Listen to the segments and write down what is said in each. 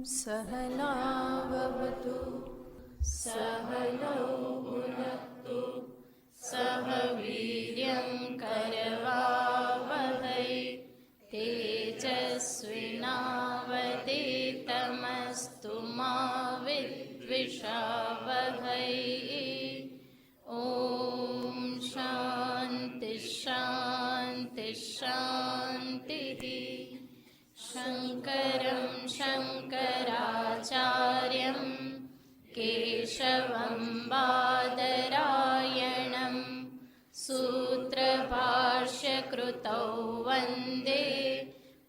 सहनाववतु सहनौ भुनक्तु सह वीर्यं करवावहै तेजस्विनावधीतमस्तु मा विद्विषावहै। ॐ शान्ति शान्ति शान्तिः। शङ्करं शङ्कराचार्यं केशवं बादरायणं सूत्रभाष्यकृतौ वन्दे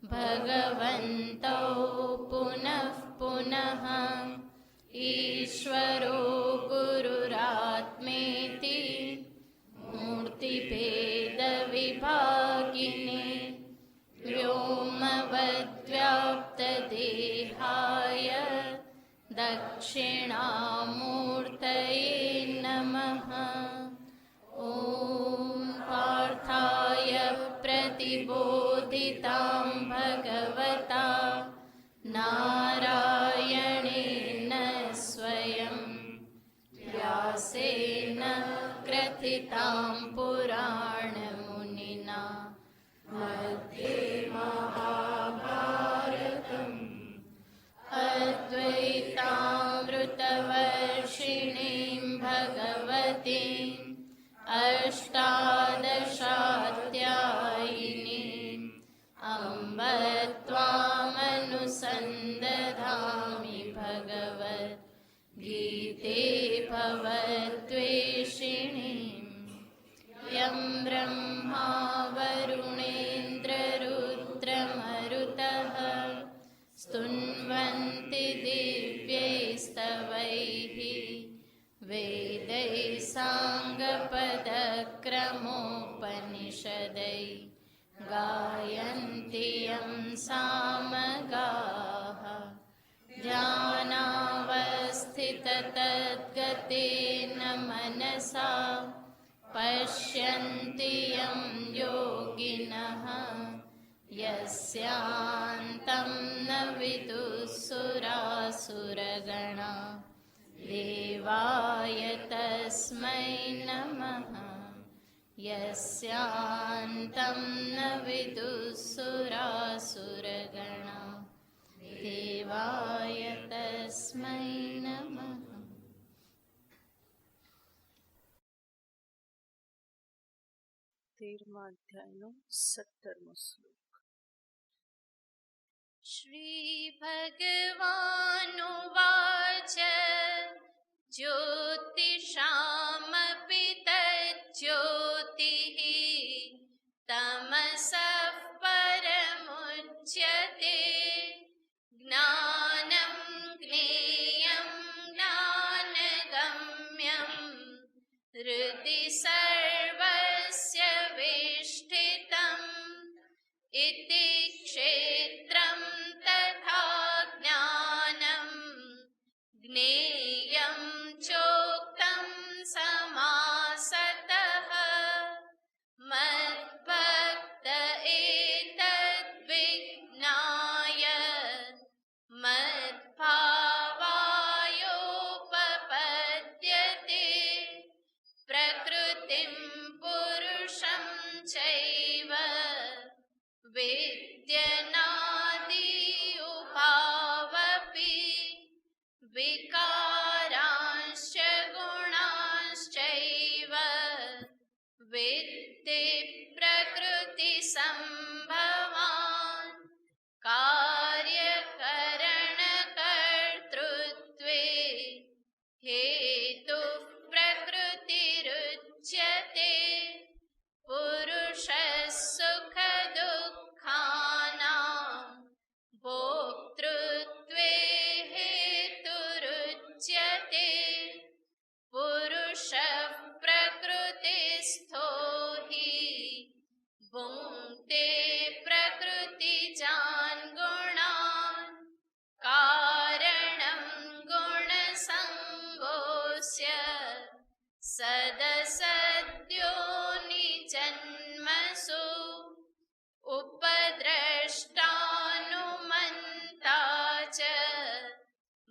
भगवन्तौ पुनः पुनः। ईश्वरो गुरुरात्मेति मूर्तिभेदविभागिने व्योमवद्व्याप्तदेहाय दक्षिणामूर्तये नमः। ॐ पार्थाय प्रतिबोधितां भगवता नारायणेन स्वयं व्यासेन ग्रथितां पुराणमुनिना मध्ये महाभारतम् अद्वैतामृतवर्षिणीं भगवतीम् अष्टादशाध्यायिनीम् अम्ब त्वामनुसन्दधामि भगवद्गीते भवद्वेषिणीम्। यं ब्रह्मा वरुणेन्द्ररुद्रमरुतः स्तुन्वन्ति दिव्यैस्तवैः वेदैः साङ्गपदक्रमोपनिषदैः गायन्ति यं सामगाः। ध्यानावस्थिततद्गतेन मनसा पश्यन्ति यं योगिनः यस्यान्तं न विदुःसुरासुरगणा देवाय तस्मै नमः। यस्यान्तं न विदुःसुरासुरगणा देवाय तस्मै नमः। 13મા અધ્યાયનો 17મો શ્લોક। श्रीभगवानुवाच ज्योतिषामपि तज्ज्योतिः तमसः परमुच्यते ज्ञानं ज्ञेयं ज्ञानगम्यं हृदि सर्वस्य विष्ठितम् इति क्षेत्रं तथा ज्ञानं ज्ञेयं चोक्तं समासतः। मद्भक्त एतद्विज्ञाय मद्भावायोपपद्यते। प्रकृतिं पुरुषं चैव विद्यनादि उभावपि विकारांश्च गुणांश्चैव विद्धि प्रकृतिसम्भवान्। कार्यकरणकर्तृत्वे हेतुः प्रकृतिरुच्यते। पुरुषः सुखदुःखानां भोक्तृत्वे हेतुरुच्यते। पुरुषः प्रकृतिस्थो हि भुङ्क्ते प्रकृतिजान् गुणान्।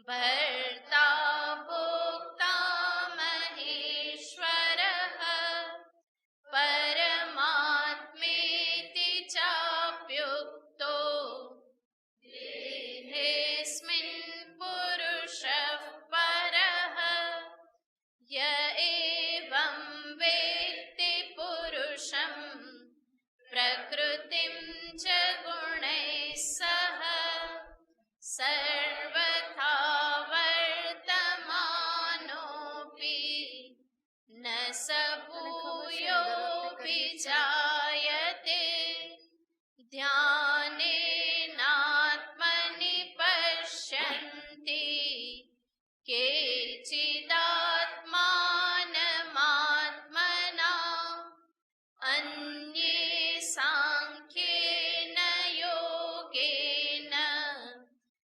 भर्ता भोक्ता महेश्वरः परमात्मेति चाप्युक्तो देहेऽस्मिन् पुरुषः परः य एवं वेत्ति पुरुषं प्रकृतिं च गुणैः सह सर्वथा वर्तमानोऽपि न स भूयोऽपि जायते ध्यानेनात्मनि पश्यन्ति केचिदात्मानमात्मना अन्ये साङ्ख्येन योगेन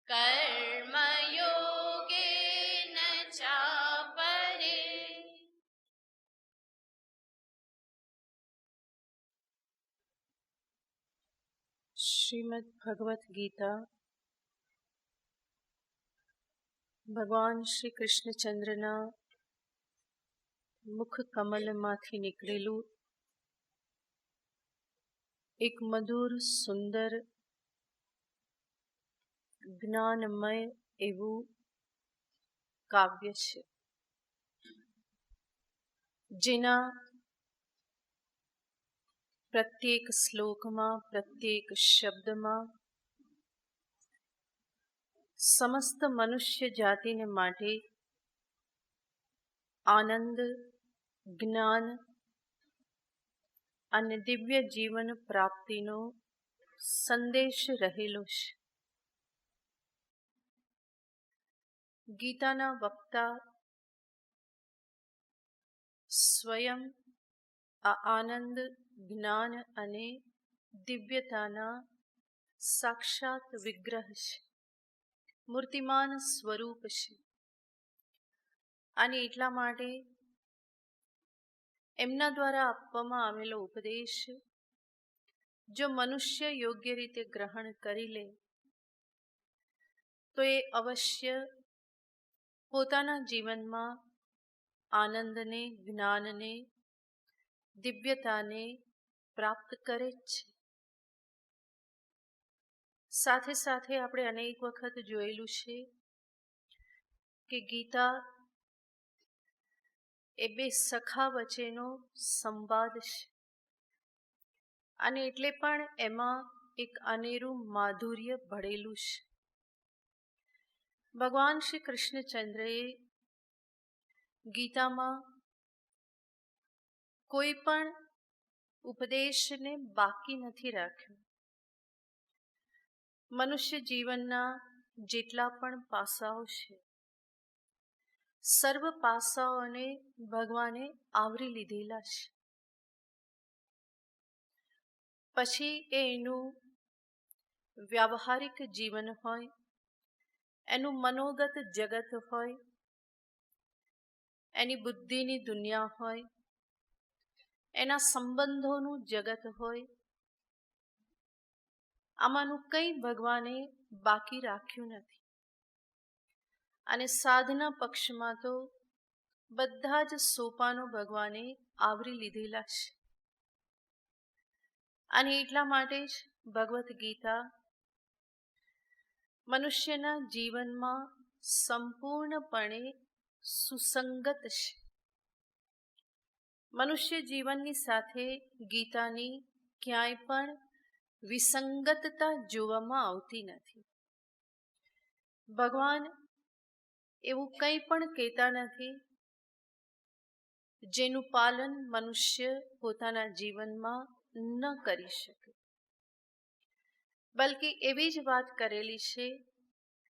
कर्मयोगेन चापरे। શ્રીમદ ભગવદ્ ગીતા ભગવાન શ્રી કૃષ્ણચંદ્રના મુખ કમલમાંથી નીકળેલું એક મધુર સુંદર જ્ઞાનમય એવું કાવ્ય છે, જેના પ્રત્યેક શ્લોકમાં, પ્રત્યેક શબ્દમાં સમસ્ત મનુષ્ય જાતિને માટે આનંદ, જ્ઞાન અને દિવ્ય જીવન પ્રાપ્તિનો સંદેશ રહેલો છે. ગીતાના વક્તા સ્વયં આ આનંદ, જ્ઞાન અને દિવ્યતાના સાક્ષાત વિગ્રહ છે, મૂર્તિમાન સ્વરૂપ છે. અને એટલા માટે એમના દ્વારા આપવામાં આવેલો ઉપદેશ જો મનુષ્ય યોગ્ય રીતે ગ્રહણ કરી લે તો એ અવશ્ય પોતાના જીવનમાં આનંદને, જ્ઞાનને, દિવ્યતાને પ્રાપ્ત કરે જ છે. સાથે સાથે આપણે અનેક વખત જોયેલું છે કે ગીતા એ બે સખા વચ્ચેનો સંવાદ છે, અને એટલે પણ એમાં એક અનેરું માધુર્ય ભળેલું છે. ભગવાન શ્રી કૃષ્ણચંદ્રએ ગીતામાં કોઈ પણ ઉપદેશને બાકી નથી રાખ્યો. મનુષ્ય જીવનના જેટલા પણ પાસાઓ છે, સર્વ પાસાઓને ભગવાને આવરી લીધેલા છે. પછી એનું વ્યાવહારિક જીવન હોય, એનું મનોગત જગત હોય, એની બુદ્ધિની દુનિયા હોય, એના સંબંધોનું જગત હોય, આમાંનું કંઈ ભગવાને બાકી રાખ્યું નથી. અને સાધના પક્ષમાં તો બધા જ સોપાનો ભગવાને આવરી લીધેલા છે. અને એટલા માટે જ ભગવદ્ ગીતા મનુષ્યના જીવનમાં સંપૂર્ણપણે સુસંગત છે. મનુષ્ય જીવનની સાથે ગીતાની ક્યાંય પણ વિસંગતતા જોવામાં આવતી નથી. ભગવાન એવું કંઈ પણ કહેતા નથી જેનું પાલન મનુષ્ય પોતાના જીવનમાં ન કરી શકે, બલ્કિ એવી જ વાત કરેલી છે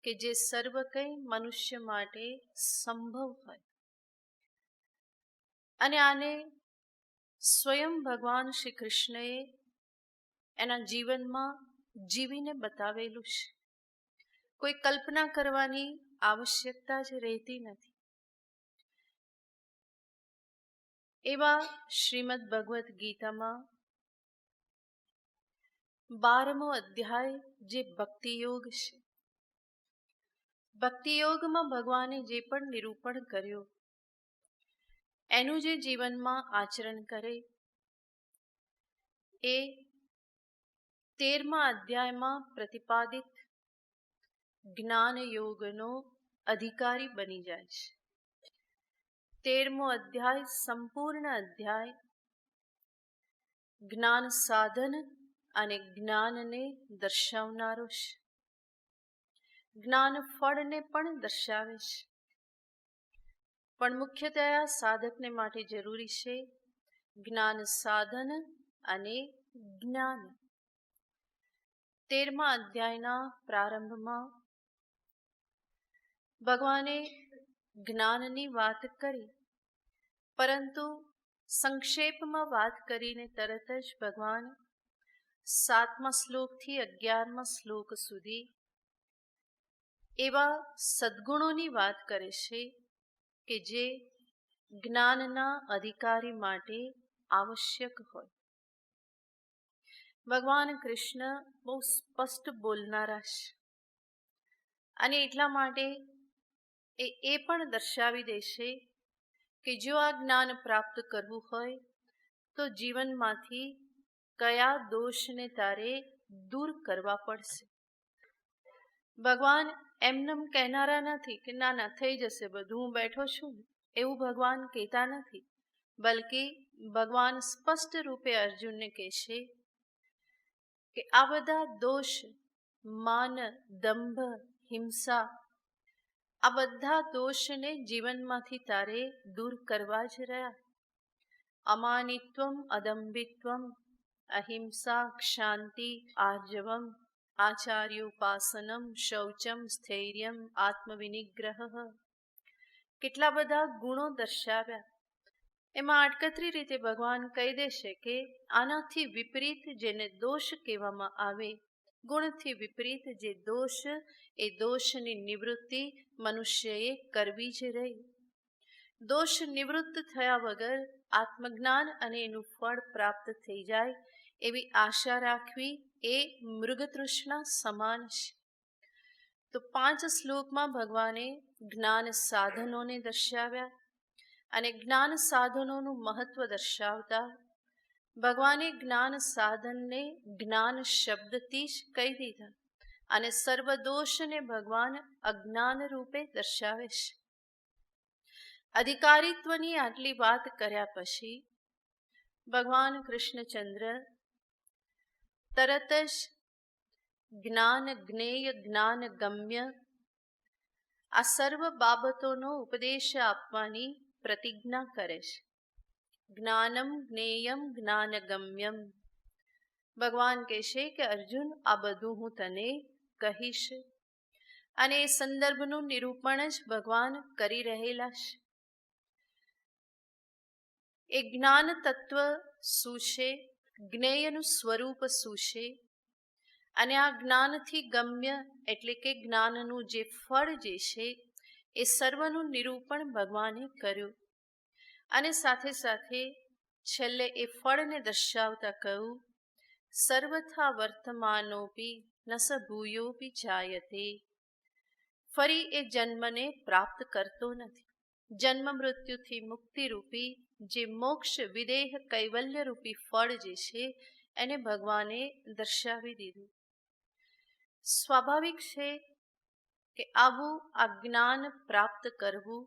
કે જે સર્વ કંઈ મનુષ્ય માટે સંભવ હોય. અને આને સ્વયં ભગવાન શ્રી કૃષ્ણએ એના જીવનમાં જીવીને બતાવેલું છે. કોઈ કલ્પના કરવાની આવશ્યકતા જ રહેતી નથી. એવા શ્રીમદ ભગવદ્ ગીતામાં 12મો અધ્યાય જે ભક્તિ યોગ છે, ભક્તિયોગમાં ભગવાને જે પણ નિરૂપણ કર્યું એનું જે જીવનમાં આચરણ કરે એ 13મા અધ્યાયમાં પ્રતિપાદિત જ્ઞાન યોગનો અધિકારી બની જાય છે. 13મો અધ્યાય સંપૂર્ણ અધ્યાય જ્ઞાન સાધન અને જ્ઞાનને દર્શાવનારો છે. જ્ઞાન ફળને પણ દર્શાવે છે, પણ મુખ્યતયા સાધકને માટે જરૂરી છે જ્ઞાન સાધન અને જ્ઞાન. 13મા અધ્યાયના પ્રારંભમાં ભગવાને જ્ઞાનની વાત કરી, પરંતુ સંક્ષેપમાં વાત કરીને તરત જ ભગવાન 7મા શ્લોકથી 11મા શ્લોક સુધી એવા સદ્ગુણોની વાત કરે છે કે જે જ્ઞાનના અધિકારી માટે આવશ્યક હોય. ભગવાન કૃષ્ણ બહુ સ્પષ્ટ બોલનારા છે અને એટલા માટે એ પણ દર્શાવી દેશે કે જો આ જ્ઞાન પ્રાપ્ત કરવું હોય તો જીવનમાંથી કયા દોષને તારે દૂર કરવા પડશે. ભગવાન એમનેમ કહેનારા નથી કે ના ના થઈ જશે બધું, હું બેઠો છું, એવું ભગવાન કહેતા નથી. બલકે ભગવાન સ્પષ્ટ રૂપે અર્જુનને કહેશે કે આ બધા દોષ, માન, દંભ, હિંસા, આ બધા દોષને જીવનમાંથી તારે દૂર કરવા જ રહ્યા. અમાનિત્વમ, અદંભિત્વમ, અહિંસા, ક્ષાંતિ, આર્જવમ, આચાર્યોપાસનમ, શૌચમ, સ્થૈર્યમ, આત્મવિનિગ્રહ. કેટલા બધા ગુણો દર્શાવ્યા. એમાં આડકતરી રીતે ભગવાન કહી દેશે કે આનાથી વિપરીત જેને દોષ કહેવામાં આવે, ગુણથી વિપરીત જે દોષ, એ દોષની નિવૃત્તિ મનુષ્યએ કરવી જ રહી. દોષ નિવૃત્ત થયા વગર આત્મજ્ઞાન અને એનું ફળ પ્રાપ્ત થઈ જાય એવી આશા રાખવી એ મૃગતૃષ્ણા સમાન છે. તો 5 શ્લોકમાં ભગવાને જ્ઞાન સાધનોને દર્શાવ્યા અને જ્ઞાન સાધનોનું મહત્વ દર્શાવતા ભગવાને જ્ઞાન સાધનને જ્ઞાન શબ્દથી જ કહી દીધા અને સર્વ દોષને ભગવાન અજ્ઞાન રૂપે દર્શાવે છે. અધિકારીત્વની આટલી વાત કર્યા પછી ભગવાન કૃષ્ણચંદ્ર તરત જ જ્ઞાન જ્ઞેય, જ્ઞાન ગમ્ય આ સર્વ બાબતોનો ઉપદેશ આપવાની પ્રતિજ્ઞા કરે છે. જ્ઞાનમ જ્ઞેયમ જ્ઞાનગમ્યમ. ભગવાન કહેશે કે અર્જુન, આ બધું હું તને કહીશ, અને એ સંદર્ભનું નિરૂપણ જ ભગવાન કરી રહેલા છે. એ જ્ઞાન તત્વ શું છે, જ્ઞેયનું સ્વરૂપ શું છે, અને આ જ્ઞાનથી ગમ્ય એટલે કે જ્ઞાનનું જે ફળ જે છે એ સર્વનું નિરૂપણ ભગવાને કર્યું. અને સાથે સાથે છેલ્લે એ ફળને દર્શાવતા કહ્યું, સર્વથા વર્તમાનોપી ન સ ભૂયોપી જાયતે. ફરી એ જન્મને પ્રાપ્ત કરતો નથી. જન્મ મૃત્યુથી મુક્તિરૂપી જે મોક્ષ વિદેહ કૈવલ્યરૂપી ફળ જે છે એને ભગવાને દર્શાવી દીધું. સ્વાભાવિક છે કે આવું આ જ્ઞાન પ્રાપ્ત કરવું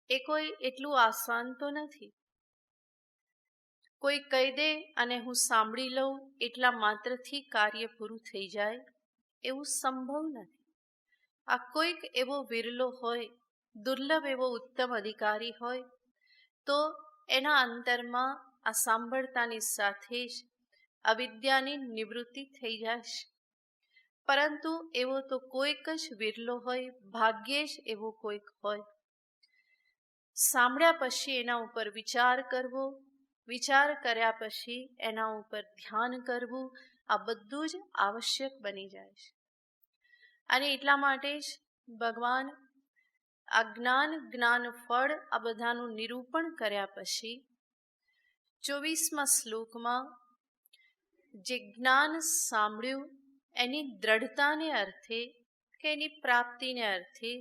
એ કોઈ એટલું આસાન તો નથી. કોઈ કહી દે અને હું સાંભળી લઉં એટલા માત્રથી કાર્ય પૂરું થઈ જાય એવું સંભવ નથી. આ કોઈક એવો વિરલો હોય, દુર્લભ એવો ઉત્તમ અધિકારી હોય તો એના અંતરમાં આ સાંભળતાની સાથે જ અવિદ્યાની નિવૃત્તિ થઈ જાય છે. પરંતુ એવો તો કોઈક જ વિરલો હોય, ભાગ્યે જ એવો કોઈક હોય. સાંભળ્યા પછી એના ઉપર વિચાર કરવો, વિચાર કર્યા પછી એના ઉપર ધ્યાન કરવું, આ બધું જ આવશ્યક બની જાય છે. અને એટલા માટે જ ભગવાન આ જ્ઞાન, જ્ઞાન ફળ આ બધાનું નિરૂપણ કર્યા પછી 24મા શ્લોકમાં જે જ્ઞાન સાંભળ્યું એની દ્રઢતાને અર્થે કે એની પ્રાપ્તિને અર્થે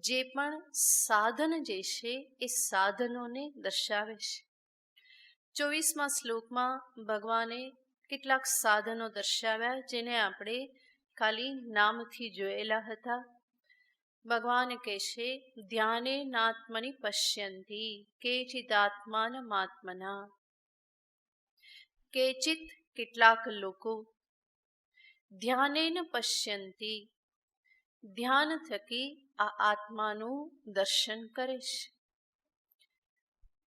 જે પણ સાધન જે છે એ સાધનોને દર્શાવે છે. 24મા શ્લોકમાં ભગવાને કેટલાક સાધનો દર્શાવ્યા જેને આપણે ખાલી નામથી જોયેલા હતા. ભગવાન કહેશે ધ્યાને નાત્મનિ પશ્યંતી કેચિદાત્માનમાત્મના. કેચિત કેટલાક લોકો, ધ્યાનેન પશ્યંતી ધ્યાન થકી આ આત્માનું દર્શન કરે છે.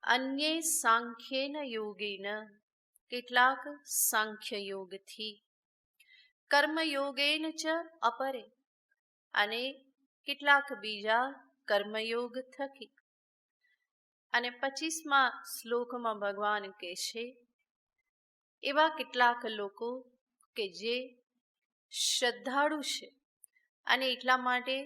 અન્યે સાંખ્યેન યોગેન કેટલાક સાંખ્ય યોગથી, કર્મયોગેન ચ અપરે અને કેટલાક બીજા કર્મયોગ થકી. અને 25મા શ્લોકમાં ભગવાન કહેશે એવા કેટલાક લોકો કે જે શ્રદ્ધાળુ છે અને એટલા માટે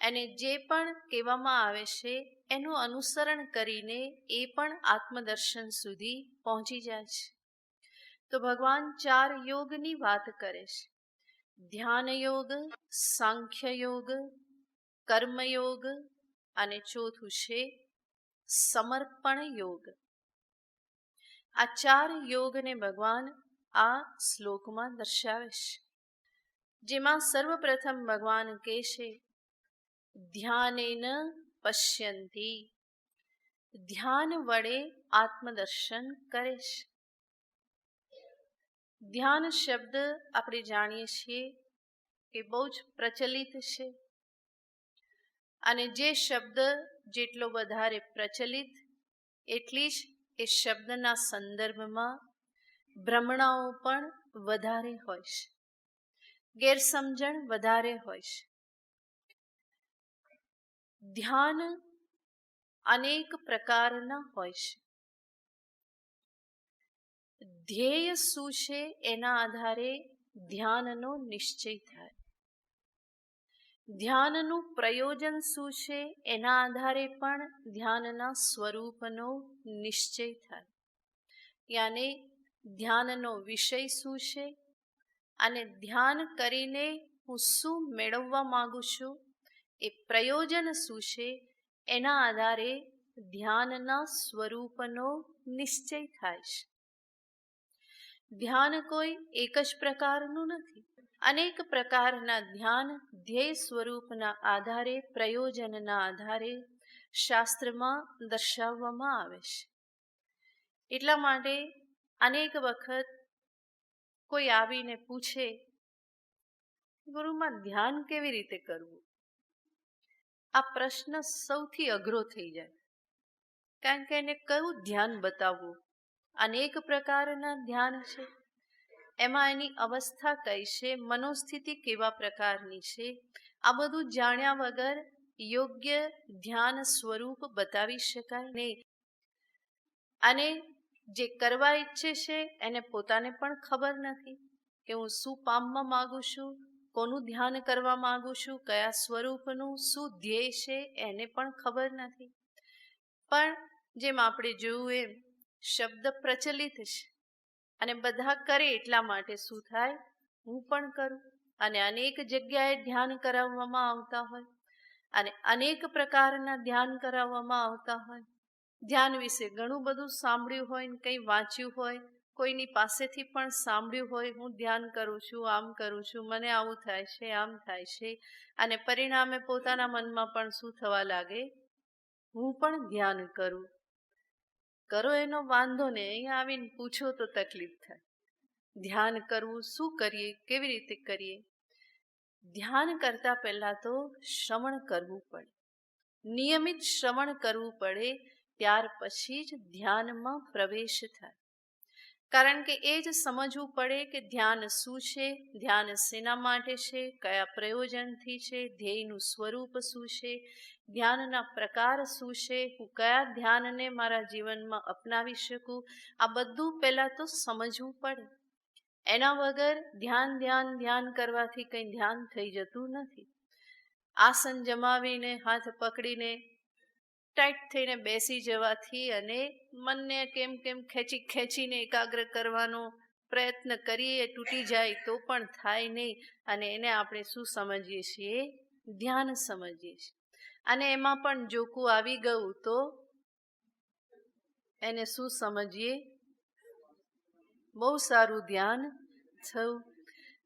એને જે પણ કહેવામાં આવે છે એનું અનુસરણ કરીને એ પણ આત્મદર્શન સુધી પહોંચી જાય છે. તો ભગવાન 4 યોગની વાત કરે છે: ધ્યાન યોગ, સાંખ્ય યોગ, કર્મયોગ અને ચોથું છે સમર્પણ યોગ. આ 4 યોગને ભગવાન આ શ્લોકમાં દર્શાવે છે, જેમાં સર્વપ્રથમ ભગવાન કહે છે ધ્યાનેન પશ્યંતી, ધ્યાન વડે આત્મદર્શન કરે છે. ધ્યાન શબ્દ આપણે જાણીએ છીએ કે બહુ જ પ્રચલિત છે અને જે શબ્દ જેટલો વધારે પ્રચલિત એટલી જ એ શબ્દના સંદર્ભમાં ભ્રમણાઓ પણ વધારે હોય છે, ગેરસમજણ વધારે હોય છે. ધ્યાન અનેક પ્રકારના હોય છે. ધ્યેય શું છે એના આધારે ધ્યાનનો નિશ્ચય થાય. ધ્યાનનું પ્રયોજન શું છે એના આધારે પણ ધ્યાનના સ્વરૂપનો નિશ્ચય થાય. યાને ધ્યાનનો વિષય શું છે અને ધ્યાન કરીને હું શું મેળવવા માંગુ છું, એ પ્રયોજન શું છે એના આધારે ધ્યાનના સ્વરૂપનો નિશ્ચય થાય છે. ધ્યાન કોઈ એક જ પ્રકારનું નથી. અનેક પ્રકારના ધ્યાન ધ્યેય સ્વરૂપના આધારે, પ્રયોજનના આધારે શાસ્ત્રમાં દર્શાવવામાં આવે છે. એટલા માટે અનેક વખત કોઈ આવીને પૂછે, ગુરુમાં ધ્યાન કેવી રીતે કરવું? આ પ્રશ્ન સૌથી અઘરો થઈ જાય, કારણ કે એને કયું ધ્યાન બતાવવું? અનેક પ્રકારના ધ્યાન છે, એમાં એની અવસ્થા કઈ છે, મનોસ્થિતિ કેવા પ્રકારની છે, આ બધું જાણ્યા વગર યોગ્ય ધ્યાન સ્વરૂપ બતાવી શકાય નહીં. અને જે કરવા ઈચ્છે છે એને પોતાને પણ ખબર નથી કે હું શું પામવા માંગુ છું, કોનું ધ્યાન કરવા માંગુ છું, કયા સ્વરૂપનું શું ધ્યેય છે એને પણ ખબર નથી. પણ જેમ આપણે જોયું એમ શબ્દ પ્રચલિત છે અને બધા કરે એટલા માટે શું થાય, હું પણ કરું. અને અનેક જગ્યાએ ધ્યાન કરાવવામાં આવતા હોય અને અનેક પ્રકારના ધ્યાન કરાવવામાં આવતા હોય. ધ્યાન વિશે ઘણું બધું સાંભળ્યું હોય ને કંઈ વાંચ્યું હોય, કોઈની પાસેથી પણ સાંભળ્યું હોય, હું ધ્યાન કરું છું, આમ કરું છું, મને આવું થાય છે, આમ થાય છે, અને પરિણામે પોતાના મનમાં પણ શું થવા લાગે, હું પણ ધ્યાન કરું. કરો એનો વાંધો ને, અહીંયા આવીને પૂછો તો તકલીફ થાય. ધ્યાન કરવું, શું કરીએ, કેવી રીતે કરીએ? ધ્યાન કરતા પહેલા તો શ્રવણ કરવું પડે, નિયમિત શ્રવણ કરવું પડે, ત્યાર પછી જ ધ્યાનમાં પ્રવેશ થાય. કારણ કે એ જ સમજવું પડે કે ધ્યાન શું છે, ધ્યાન શેના માટે છે, કયા પ્રયોજનથી છે, ધ્યેયનું સ્વરૂપ શું છે, ધ્યાનના પ્રકાર શું છે, હું કયા ધ્યાનને મારા જીવનમાં અપનાવી શકું, આ બધું પહેલાં તો સમજવું પડે. એના વગર ધ્યાન ધ્યાન ધ્યાન કરવાથી કંઈ ધ્યાન થઈ જતું નથી. આસન જમાવીને હાથ પકડીને ટાઈટ થઈને બેસી જવાથી અને મનને કેમ કેમ ખેંચીને એકાગ્ર કરવાનો પ્રયત્ન કરીએ, તૂટી જાય તો પણ થાય નહીં. અને એને આપણે શું સમજીએ છીએ, ધ્યાન સમજીએ છીએ. અને એમાં પણ જોકું આવી ગયું તો એને શું સમજીએ? બહુ સારું ધ્યાન થયું.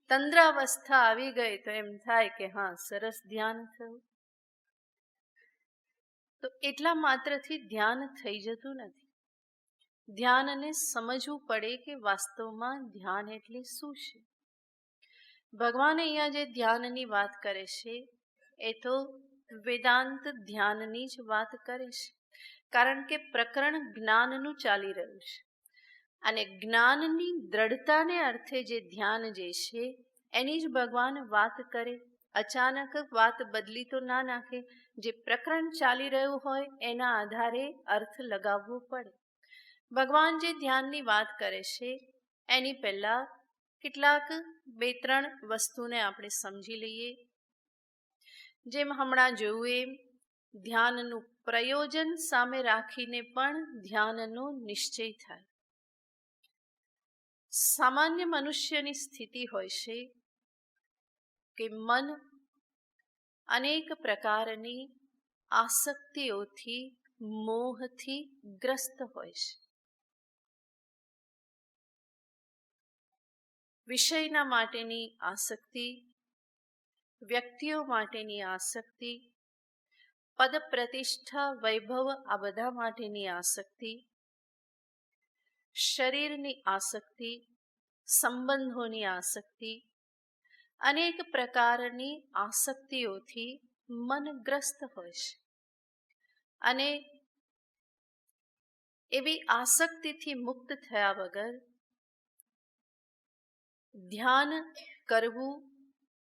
તંદ્રાવસ્થા આવી ગઈ તો એમ થાય કે હા, સરસ ધ્યાન થયું. તો એટલા માત્રથી ધ્યાન થઈ જતું નથી. ધ્યાનને સમજવું પડે કે વાસ્તવમાં ધ્યાન એટલે શું છે. ભગવાન અહીંયા જે ધ્યાનની વાત કરે છે એ તો વેદાંત ધ્યાનની જ વાત કરે છે. કારણ કે પ્રકરણ જ્ઞાનનું ચાલી રહ્યું છે અને જ્ઞાનની દ્રઢતાને અર્થે જે ધ્યાન જે છે એની જ ભગવાન વાત કરે. અચાનક વાત બદલી તો ના નાખે. જે પ્રકરણ ચાલી રહ્યું હોય એના આધારે અર્થ લગાવવો પડે. ભગવાન જે ધ્યાનની વાત કરે છે એની પહેલા કેટલાક 2-3 વસ્તુને આપણે સમજી લઈએ. જેમ હમણાં જોયું એમ ધ્યાનનું પ્રયોજન સામે રાખીને પણ ધ્યાનનો નિશ્ચય થાય. સામાન્ય મનુષ્યની સ્થિતિ હોય છે કે મન અનેક પ્રકારની આસક્તિઓથી, મોહથી ગ્રસ્ત હોય છે. વિષયના માટેની આસક્તિ, વ્યક્તિઓ માટેની આસક્તિ, પદ પ્રતિષ્ઠા, વૈભવ આ બધા માટેની આસક્તિ, શરીરની આસક્તિ, સંબંધોની આસક્તિ, અનેક પ્રકારની આસક્તિઓથી મન ગ્રસ્ત હોય છે. અને એવી આસક્તિથી મુક્ત થયા વગર ધ્યાન કરવું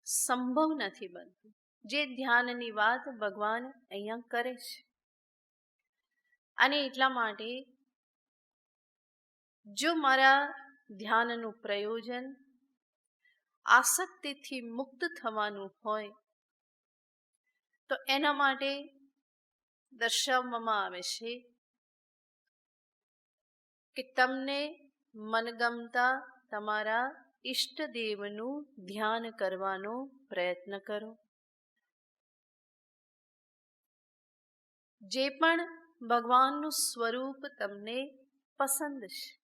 સંભવ નથી બનતું. જે ધ્યાનની વાત ભગવાન અહીંયા કરે છે. અને એટલા માટે જો મારા ધ્યાનનું પ્રયોજન આસક્તિથી મુક્ત થવાનું હોય તો એના માટે દર્શાવવામાં આવે છે કે તમને મનગમતા તમારા ઈષ્ટદેવનું ધ્યાન કરવાનો પ્રયત્ન કરો. જે પણ ભગવાનનું સ્વરૂપ તમને પસંદ છે,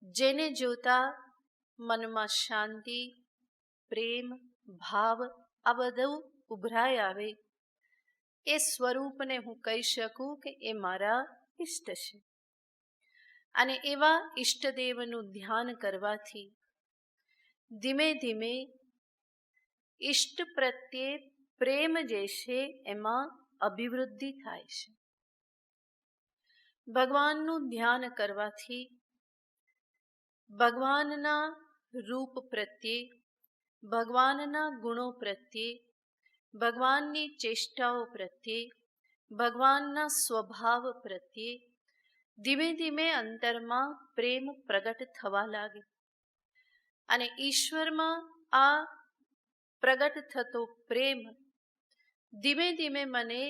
જેને જોતા મનમાં શાંતિ, પ્રેમ, ભાવ આ બધું ઉભરાઈ આવે, એ સ્વરૂપને હું કહી શકું કે એ મારા ઈષ્ટ છે. અને એવા ઈષ્ટદેવનું ધ્યાન કરવાથી ધીમે ધીમે ઈષ્ટ પ્રત્યે પ્રેમ જે છે એમાં અભિવૃદ્ધિ થાય છે. ભગવાનનું ધ્યાન કરવાથી ભગવાનના રૂપ પ્રત્યે, ભગવાનના ગુણો પ્રત્યે, ભગવાનની ચેષ્ટાઓ પ્રત્યે, ભગવાનના સ્વભાવ પ્રત્યે ધીમે ધીમે અંતરમાં પ્રેમ પ્રગટ થવા લાગે. અને ઈશ્વરમાં આ પ્રગટ થતો પ્રેમ ધીમે ધીમે મને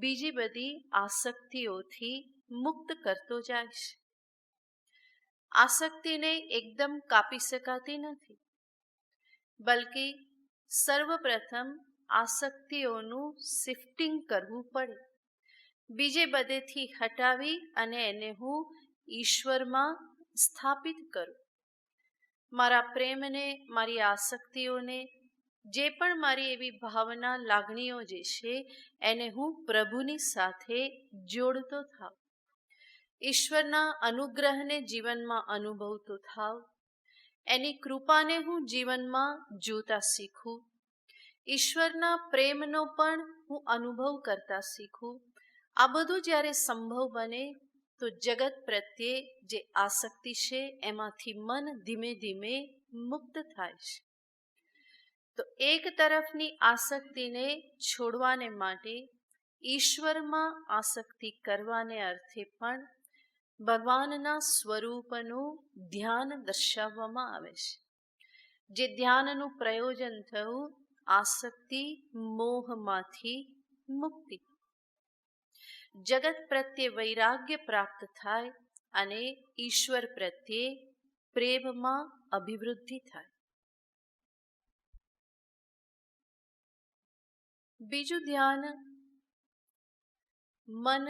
બીજી બધી આસક્તિઓથી મુક્ત કરતો જાય છે. આસક્તિને એકદમ કાપી શકાતી નથી, બલ્કિ સર્વપ્રથમ આસક્તિઓનું શિફ્ટિંગ કરવું પડે. બીજે બધેથી હટાવી અને એને હું ઈશ્વરમાં સ્થાપિત કરું. મારા પ્રેમને, મારી આસક્તિઓને, જે પણ મારી એવી ભાવના, લાગણીઓ જે છે એને હું પ્રભુની સાથે જોડતો થાવ. ઈશ્વરના અનુગ્રહને જીવનમાં અનુભવતો થાવ. એની કૃપાને હું જીવનમાં જોતા શીખું. ઈશ્વરના પ્રેમનો પણ હું અનુભવ કરતા શીખું. આ બધું જ્યારે સંભવ બને તો જગત પ્રત્યે જે આસક્તિ છે એમાંથી મન ધીમે ધીમે મુક્ત થાય છે. તો એક તરફની આસક્તિને છોડવાને માટે ઈશ્વરમાં આસક્તિ કરવાને અર્થે પણ ભગવાનના સ્વરૂપનું ધ્યાન દર્શાવવામાં આવે છે. જે ધ્યાનનું પ્રયોજન થયું આસક્તિ, મોહમાંથી મુક્તિ. જગત પ્રત્યે વૈરાગ્ય પ્રાપ્ત થાય અને ઈશ્વર પ્રત્યે પ્રેમમાં અભિવૃદ્ધિ થાય. બીજું ધ્યાન મન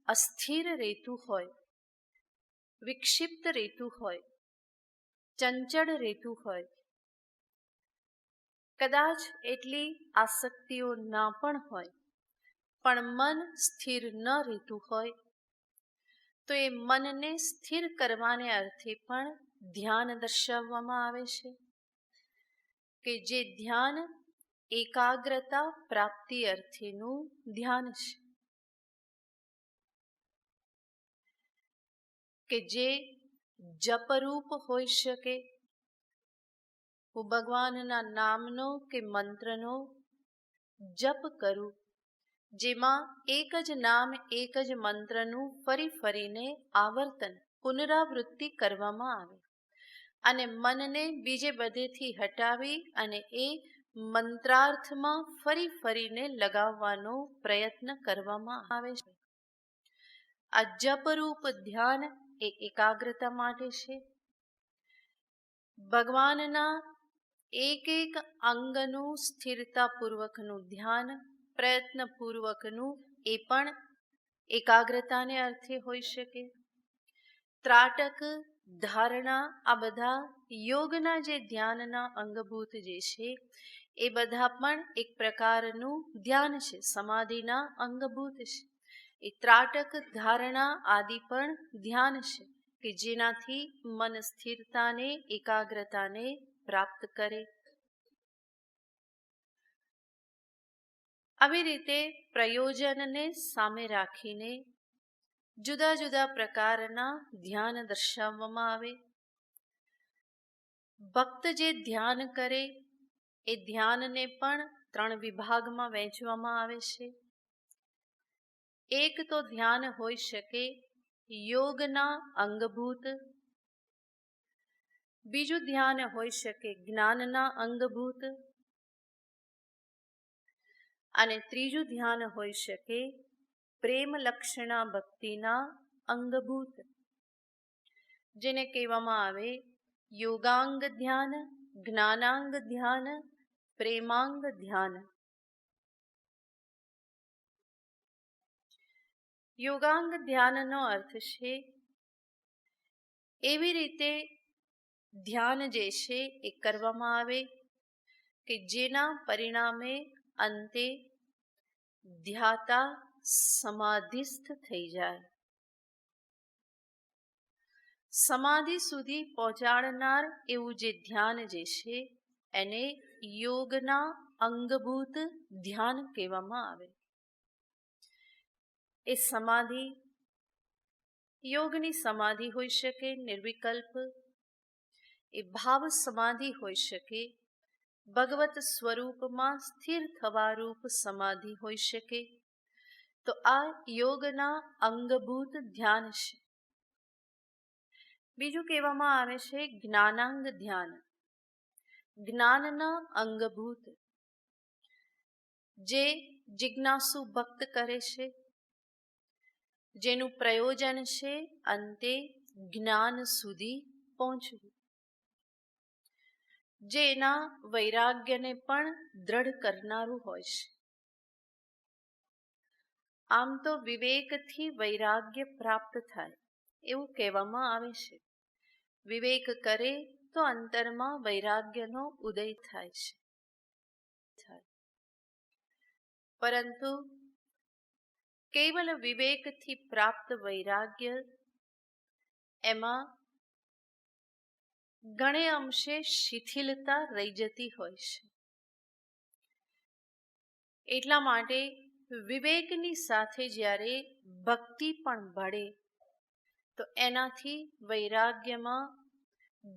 અસ્થિર રહેતું હોય, વિક્ષિપ્ત રહેતું હોય, ચંચળ રહેતું હોય, કદાચ એટલી આસક્તિઓ ના પણ હોય, પણ મન સ્થિર ન રહેતું હોય, તો એ મનને સ્થિર કરવાને અર્થે પણ ધ્યાન દર્શાવવામાં આવે છે, કે જે ધ્યાન એકાગ્રતા પ્રાપ્તિ અર્થેનું ધ્યાન છે, કે જે જપરૂપ હોઈ શકે. હું ભગવાનના નામનો કે મંત્રનો જપ કરું, જેમાં એક જ નામ એક જ મંત્રનું ફરી ફરીને આવર્તન પુનરાવૃત્તિ કરવામાં આવે અને મનને બીજે બધેથી હટાવી અને એ મંત્રાર્થમાં ફરી ફરીને લગાવવાનો પ્રયત્ન કરવામાં આવે છે. આ જપરૂપ ધ્યાન એ એકાગ્રતા માટે છે. ભગવાનના એક એક અંગનું સ્થિરતાપૂર્વકનું ધ્યાન, પ્રયત્નપૂર્વકનું, એ પણ એકાગ્રતાને અર્થે હોઈ શકે. ત્રાટક, ધારણા, આ બધા યોગના જે ધ્યાનના અંગભૂત જે છે, એ બધા પણ એક પ્રકારનું ધ્યાન છે, સમાધિના અંગભૂત છે. એ ત્રાટક, ધારણા આદિ પણ ધ્યાન છે, કે જેનાથી મન સ્થિરતાને, એકાગ્રતાને પ્રાપ્ત કરે. આવી રીતે પ્રયોજનને સામે રાખીને જુદા જુદા પ્રકારના ધ્યાન દર્શાવવામાં આવે. ભક્ત જે ધ્યાન કરે એ ધ્યાનને પણ 3 વિભાગમાં વહેંચવામાં આવે છે. એક તો ધ્યાન હોઈ શકે યોગના અંગભૂત, બીજું ધ્યાન હોઈ શકે જ્ઞાનના અંગભૂત, અને ત્રીજું ધ્યાન હોઈ શકે પ્રેમ લક્ષણા ભક્તિના અંગભૂત, જેને કહેવામાં આવે યોગાંગ ધ્યાન, જ્ઞાનાંગ ધ્યાન, પ્રેમાંગ ધ્યાન. યોગાંગ ધ્યાનનો અર્થ છે એવી રીતે ધ્યાન જે છે એ કરવામાં આવે કે જેના પરિણામે અંતે ધ્યાતા સમાધિસ્થ થઈ જાય. સમાધિ સુધી પહોંચાડનાર એવું જે ધ્યાન જે છે એને યોગના અંગભૂત ધ્યાન કહેવામાં આવે. એ સમાધિ યોગની સમાધિ હોઈ શકે નિર્વિકલ્પ, એ ભાવ સમાધિ હોઈ શકે, ભગવત સ્વરૂપમાં સ્થિર થવા રૂપ સમાધિ હોઈ શકે. તો આ યોગના અંગભૂત ધ્યાન છે. બીજું કહેવામાં આવે છે જ્ઞાનાંગ ધ્યાન, જ્ઞાનના અંગભૂત, જે જિજ્ઞાસુ ભક્ત કરે છે, જેનું પ્રયોજન છે અંતે જ્ઞાન સુધી પહોંચવું, જે એના વૈરાગ્યને પણ દ્રઢ કરનારું હોય છે. આમ તો વિવેકથી વૈરાગ્ય પ્રાપ્ત થાય એવું કહેવામાં આવે છે. વિવેક કરે તો અંતરમાં વૈરાગ્યનો ઉદય થાય છે. પરંતુ કેવલ વિવેકથી પ્રાપ્ત વૈરાગ્ય એમાં ઘણે અંશે શિથિલતા રહી જતી હોય છે. એટલા માટે વિવેકની સાથે જ્યારે ભક્તિ પણ ભળે તો એનાથી વૈરાગ્યમાં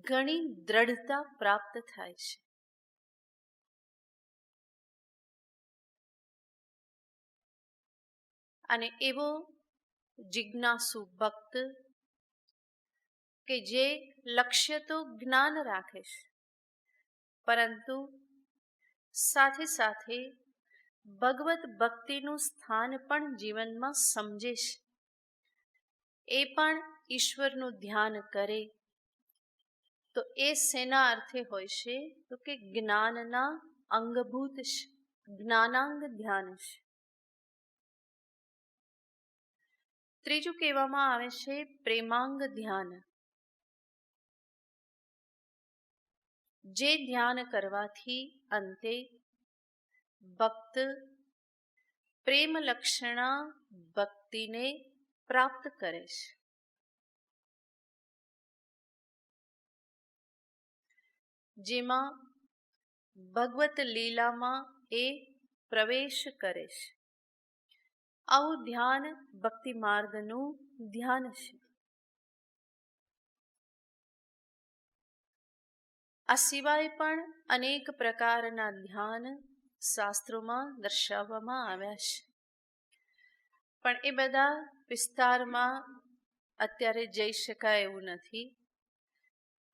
ઘણી દ્રઢતા પ્રાપ્ત થાય છે. અને એવો જિજ્ઞાસુ ભક્ત કે જે લક્ષ્ય તો જ્ઞાન રાખે છે, પરંતુ સાથે સાથે ભગવત ભક્તિનું સ્થાન પણ જીવનમાં સમજે છે, એ પણ ઈશ્વરનું ધ્યાન કરે, તો એ શેના અર્થે હોય છે? તો કે જ્ઞાનના અંગભૂત છે. જ્ઞાનાંગ ધ્યાન છે. ત્રીજું કહેવામાં આવે છે પ્રેમાંગ ધ્યાન. જે ધ્યાન કરવાથી અંતે ભક્ત પ્રેમ લક્ષણા ભક્તિને પ્રાપ્ત કરે છે. જેમાં ભગવત લીલામાં એ પ્રવેશ કરે છે. આવું ધ્યાન ભક્તિ માર્ગનું ધ્યાન છે. આ સિવાય પણ અનેક પ્રકારના ધ્યાન શાસ્ત્રોમાં દર્શાવવામાં આવ્યા છે, પણ એ બધા વિસ્તારમાં અત્યારે જઈ શકાય એવું નથી.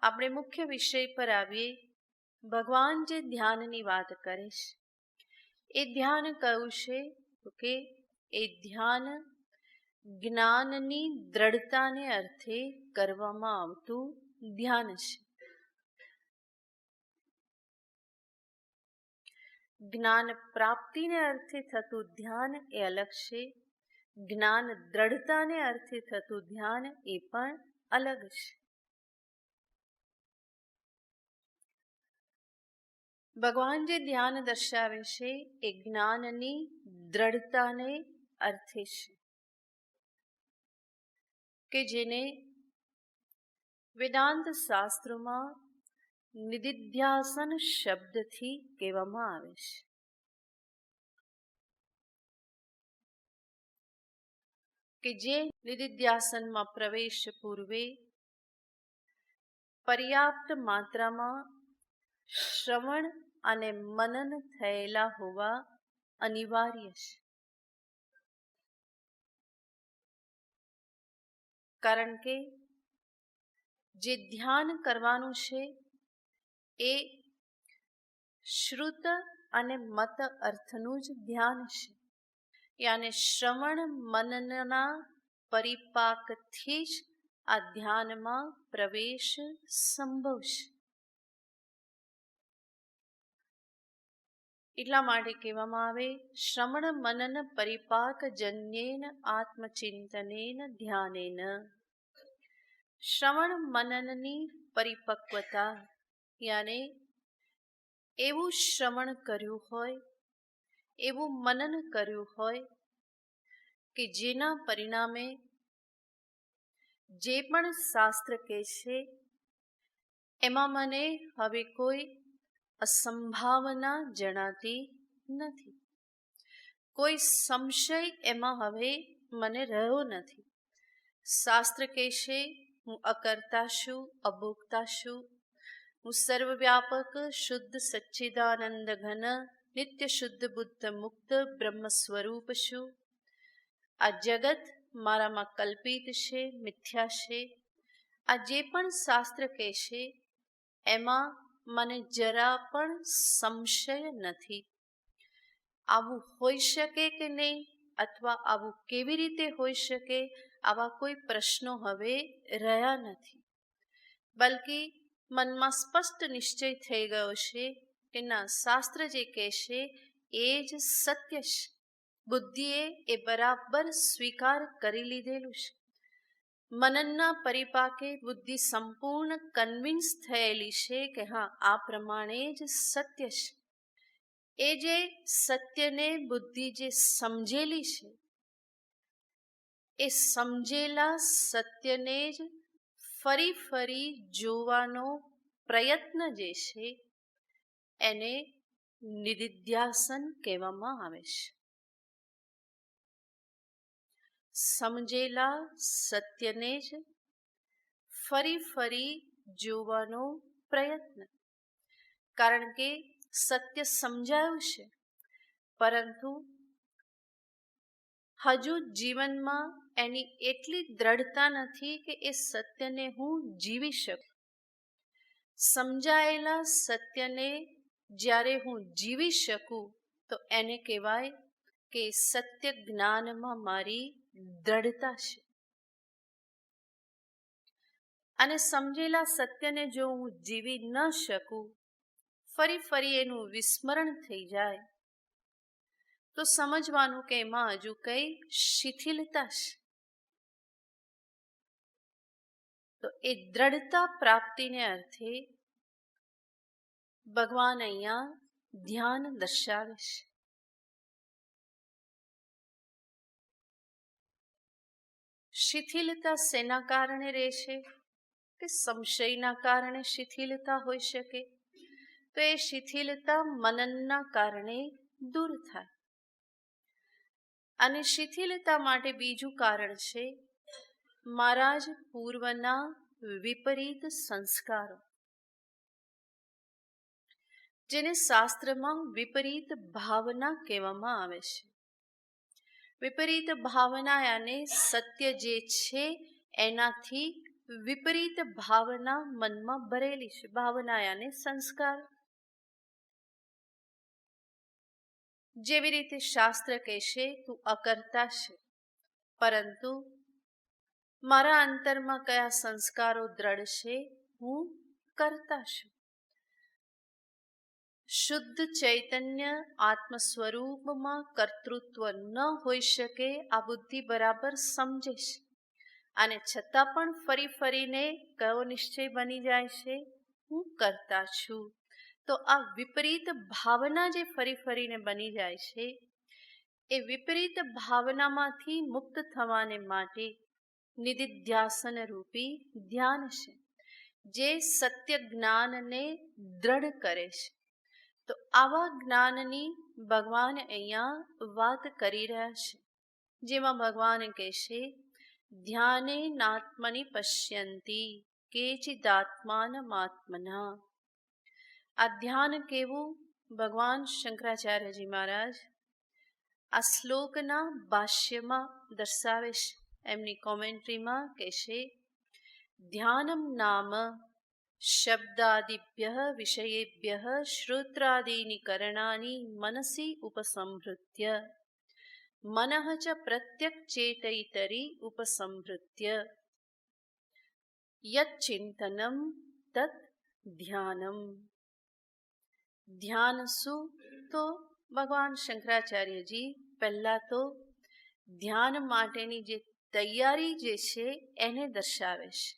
આપણે મુખ્ય વિષય પર આવીએ. ભગવાન જે ધ્યાનની વાત કરે છે એ ધ્યાન કયું છે? તો કે એ ધ્યાન જ્ઞાનની દ્રઢતાને અર્થે કરવામાં આવતું ધ્યાન છે. જ્ઞાન પ્રાપ્તિને અર્થે થતું ધ્યાન એ અલગ છે. જ્ઞાન દ્રઢતાને અર્થે થતું ધ્યાન એ પણ અલગ છે. ભગવાન જે ધ્યાન દર્શાવે છે એ જ્ઞાનની દ્રઢતાને અર્થે છે, કે જેને વેદાંત શાસ્ત્રોમાં નિદિધ્યાસન શબ્દથી કહેવામાં આવે છે. કે જે નિદિધ્યાસનમાં પ્રવેશ પૂર્વે પર્યાપ્ત માત્રામાં શ્રવણ અને મનન થયેલા હોવા અનિવાર્ય છે. કારણ કે જે ધ્યાન કરવાનું છે એ શ્રુત અને મત અર્થનું જ ધ્યાન છે. યાને શ્રવણ મનનના પરિપાકથી જ આ ધ્યાનમાં પ્રવેશ સંભવ છે. એટલા માટે કહેવામાં આવે શ્રવણ મનન પરિપાક જન્યેન આત્મચિંતનેન ધ્યાનેન. શ્રવણ મનનની પરિપક્વતા યાને એવું શ્રવણ કર્યું હોય, એવું મનન કર્યું હોય કે જેના પરિણામે જે પણ શાસ્ત્ર કહે છે એમાં મને હવે કોઈ અસંભાવના જણાતી નથી, કોઈ સંશય એમાં હવે મને રહ્યો નથી. શાસ્ત્ર કહેશે હું અકર્તા છું, અભોક્તા છું, હું સર્વવ્યાપક શુદ્ધ સચ્ચિદાનંદ ઘન નિત્ય શુદ્ધ બુદ્ધ મુક્ત બ્રહ્મ સ્વરૂપ છું. આ જગત મારામાં કલ્પિત છે, મિથ્યા છે. આ જે પણ શાસ્ત્ર કહેશે એમાં મને જરા પણ સંશય નથી. આવું હોઈ શકે કે નહીં, અથવા આવું કેવી રીતે હોઈ શકે, આવા કોઈ પ્રશ્નો હવે રહ્યા નથી. બલકી મનમાં સ્પષ્ટ નિશ્ચય થઈ ગયો છે કે ના, શાસ્ત્ર જે કહેશે એ જ સત્ય છે. બુદ્ધિએ એ બરાબર સ્વીકાર કરી લીધેલું છે. મનનના પરિપાકે બુદ્ધિ સંપૂર્ણ કન્વિન્સ થયેલી છે કે હા, આ પ્રમાણે જ સત્ય છે. એ જે સત્યને બુદ્ધિ જે સમજેલી છે, એ સમજેલા સત્યને જ ફરી ફરી જોવાનો પ્રયત્ન જે છે એને નિદિધ્યાસન કહેવામાં આવે છે. સમજેલા સત્યને જ ફરી ફરી જોવાનો પ્રયત્ન. કારણ કે સત્ય સમજાયું છે, પરંતુ હજુ જીવનમાં એની એટલી દ્રઢતા નથી કે એ સત્યને હું જીવી શકું. સમજાયેલા સત્યને જ્યારે હું જીવી શકું તો એને કહેવાય કે સત્ય જ્ઞાનમાં મારી દ્રઢતા છે. અને સમજેલા સત્યને જો હું જીવી ન શકું, ફરી ફરી એનું વિસ્મરણ થઈ જાય, તો સમજવાનું કે એમાં હજુ કઈ શિથિલતા છે. તો એ દ્રઢતા પ્રાપ્તિને અર્થે ભગવાન અહીંયા ધ્યાન દર્શાવે છે. શિથિલતા શેના કારણે રહેશે? કે સંશયના કારણે શિથિલતા હોઈ શકે. તો એ શિથિલતા મનનના કારણે દૂર થાય. અને શિથિલતા માટે બીજું કારણ છે મારા જ પૂર્વના વિપરીત સંસ્કારો, જેને શાસ્ત્રમાં વિપરીત ભાવના કહેવામાં આવે છે. વિપરીત ભાવના અને સત્ય જે છે એનાથી વિપરીત ભાવના મનમાં ભરેલી છે. ભાવના અને સંસ્કાર, જેવી રીતે શાસ્ત્ર કહેશે તું અકર્તા છે, પરંતુ મારા અંતરમાં કયા સંસ્કારો દ્રઢ છે? હું કરતા છું. શુદ્ધ ચૈતન્ય આત્મ સ્વરૂપમાં કર્તૃત્વ ન હોઈ શકે આ બુદ્ધિ બરાબર સમજે છે. અને છતાં પણ ફરી ફરીને કયો નિશ્ચય બની જાય છે? હું કરતા છું. તો આ વિપરીત ભાવના જે ફરી ફરીને બની જાય છે, એ વિપરીત ભાવનામાંથી મુક્ત થવાને માટે નિધિધ્યાસન રૂપી ધ્યાન છે, જે સત્ય જ્ઞાનને દ્રઢ કરે છે. તો આવા જ્ઞાનની ભગવાન અહીંયા વાત કરી રહ્યા છે, જેમાં ભગવાન કહેશે ધ્યાને નાત્મનિ પશ્યંતી કેચિદાત્માનમાત્મના. આ ધ્યાન કેવું? ભગવાન શંકરાચાર્યજી મહારાજ આ શ્લોકના ભાષ્યમાં દર્શાવે છે. એમની કોમેન્ટ્રીમાં કહેશે ધ્યાનમ નામ શબ્દાદિભ્ય વિષયેભ્ય શ્રોત્રાદીની કરણાની મનસી ઉપસંહૃત્ય મનઃ ચ પ્રત્યક ચેતૈતરી ઉપસંહૃત્ય યત ચિંતનમ તત ધ્યાનમ. ધ્યાન શું? તો ભગવાન શંકરાચાર્યજી પહેલા તો ધ્યાન માટેની જે તૈયારી જે છે એને દર્શાવે છે.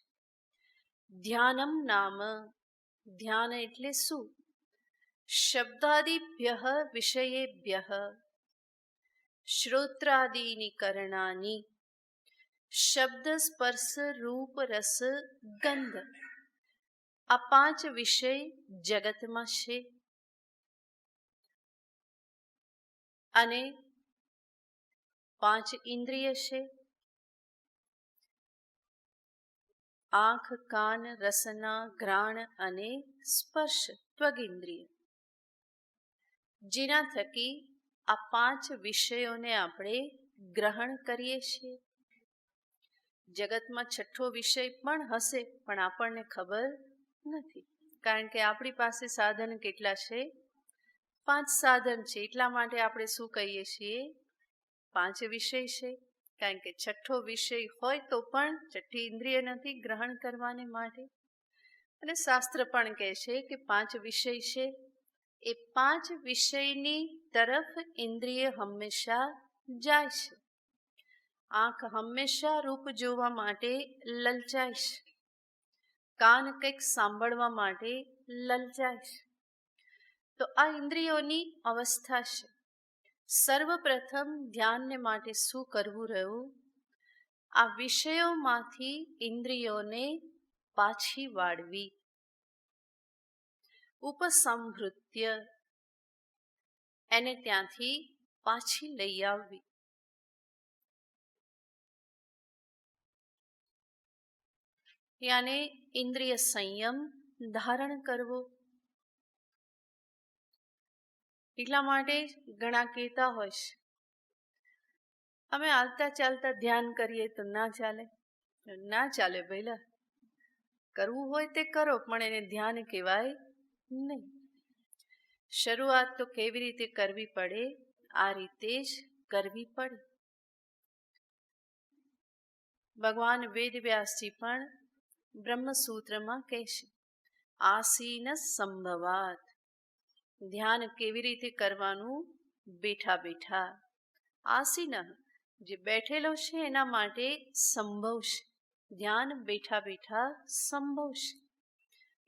ધ્યાનમ નામ, ધ્યાન એટલે શું? શબ્દાદિભ્ય વિષયેભ્ય શ્રોત્રાદીની કરણાની, શબ્દ સ્પર્શ રૂપ રસ ગંધ, આ 5 વિષય જગતમાં છે. અને 5 ઇન્દ્રિય છે. આંખ, કાન, રસના, ઘ્રાણ અને સ્પર્શ ત્વગિન્દ્રિય, જેના થકી આ 5 વિષયોને આપણે ગ્રહણ કરીએ છીએ. જગતમાં 6થો વિષય પણ હશે, પણ આપણને ખબર નથી, કારણ કે આપણી પાસે સાધન કેટલા છે? 5 સાધન છે. એટલા માટે આપણે શું કહીએ છીએ? 5 વિષય છે. કારણ કે 6થો વિષય હોય તો પણ 6ઠી ઇન્દ્રિય નથી ગ્રહણ કરવાને માટે. અને શાસ્ત્ર પણ કહે છે કે 5 વિષય છે. એ 5 વિષયની તરફ ઇન્દ્રિય હંમેશા જાય છે. આંખ હંમેશા રૂપ જોવા માટે લલચાય છે. કાન કંઈક સાંભળવા માટે લલચાય છે. તો આ ઇન્દ્રિયોની અવસ્થા છે. સર્વપ્રથમ ધ્યાનને માટે શું કરવું રહ્યું? આ વિષયોમાંથી ઇન્દ્રિયોને પાછી વાળવી, ઉપસંહૃત્ય, એને ત્યાંથી પાછી લઈ આવવી. યાને ઇન્દ્રિય સંયમ ધારણ કરવો. એટલા માટે ઘણા કહેતા હોય છે અમે હાલતા ચાલતા ધ્યાન કરીએ તો ના ચાલે. ના ચાલે ભઈલા, કરવું હોય તે કરો, પણ એને ધ્યાન કહેવાય નહીં. શરૂઆત તો કેવી રીતે કરવી પડે? આ રીતે જ કરવી પડે. ભગવાન વેદવ્યાસજી પણ બ્રહ્મસૂત્રમાં કહે છે આસીન સંભવાત. ધ્યાન કેવી રીતે કરવાનું? બેઠા બેઠા. આસીન, જે બેઠેલો છે એના માટે સંભવ છે. ધ્યાન બેઠા બેઠા સંભવ છે.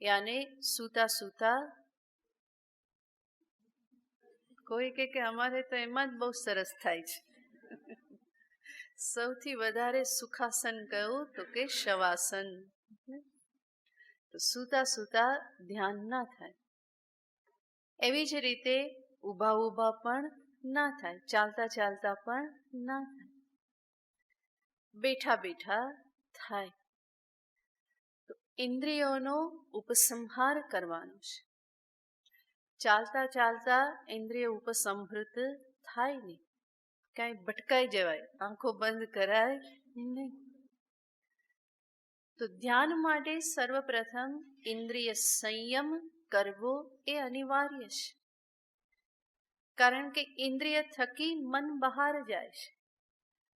યાને સૂતા સૂતા. કોઈ કે અમારે તો એમાં જ બહુ સરસ થાય છે. સૌથી વધારે સુખાસન કહું તો કે શવાસન. તો સૂતા સૂતા ધ્યાન ના થાય. એવી જ રીતે ઊભા ઊભા પણ ના થાય, ચાલતા ચાલતા પણ ના થાય, બેઠા બેઠા થાય. તો ઇન્દ્રિયોનો ઉપસંહાર કરવાનો છે. ચાલતા ચાલતા ઇન્દ્રિય ઉપસંહૃત થાય નહીં, કાંઈ ભટકાઈ જવાય, આંખો બંધ કરાય નહીં. તો ધ્યાન માટે સર્વપ્રથમ ઇન્દ્રિય સંયમ કરવો એ અનિવાર્ય છે. કારણ કે ઇન્દ્રિય થકી મન બહાર જાય છે